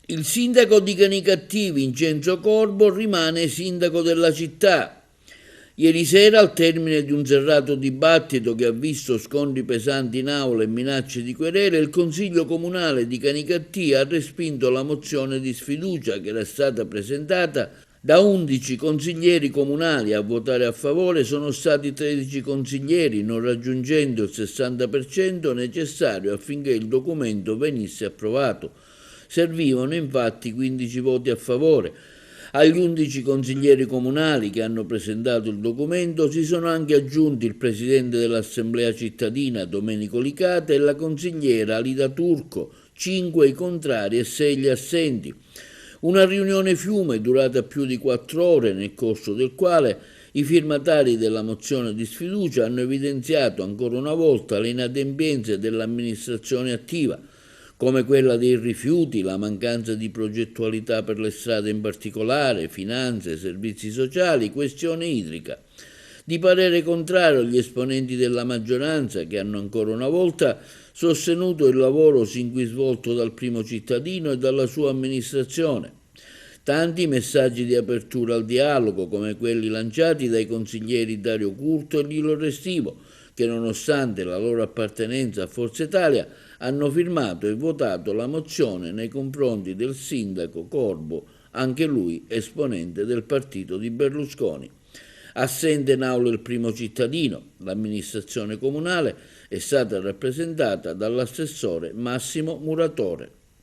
Il sindaco di Canicattì, Vincenzo Corbo, rimane sindaco della città. Ieri sera, al termine di un serrato dibattito che ha visto scontri pesanti in aula e minacce di querele, il Consiglio Comunale di Canicattì ha respinto la mozione di sfiducia che era stata presentata da 11 consiglieri comunali. A votare a favore sono stati 13 consiglieri, non raggiungendo il 60% necessario affinché il documento venisse approvato. Servivano infatti 15 voti a favore. Agli 11 consiglieri comunali che hanno presentato il documento si sono anche aggiunti il presidente dell'Assemblea cittadina Domenico Licata e la consigliera Alida Turco, 5 i contrari e 6 gli assenti. Una riunione fiume durata più di 4 ore, nel corso del quale i firmatari della mozione di sfiducia hanno evidenziato ancora una volta le inadempienze dell'amministrazione attiva, come quella dei rifiuti, la mancanza di progettualità per le strade in particolare, finanze, servizi sociali, questione idrica. Di parere contrario gli esponenti della maggioranza, che hanno ancora una volta sostenuto il lavoro sin qui svolto dal primo cittadino e dalla sua amministrazione. Tanti messaggi di apertura al dialogo, come quelli lanciati dai consiglieri Dario Curto e Lilo Restivo, che nonostante la loro appartenenza a Forza Italia hanno firmato e votato la mozione nei confronti del sindaco Corbo, anche lui esponente del partito di Berlusconi. Assente in aula il primo cittadino, l'amministrazione comunale è stata rappresentata dall'assessore Massimo Muratore.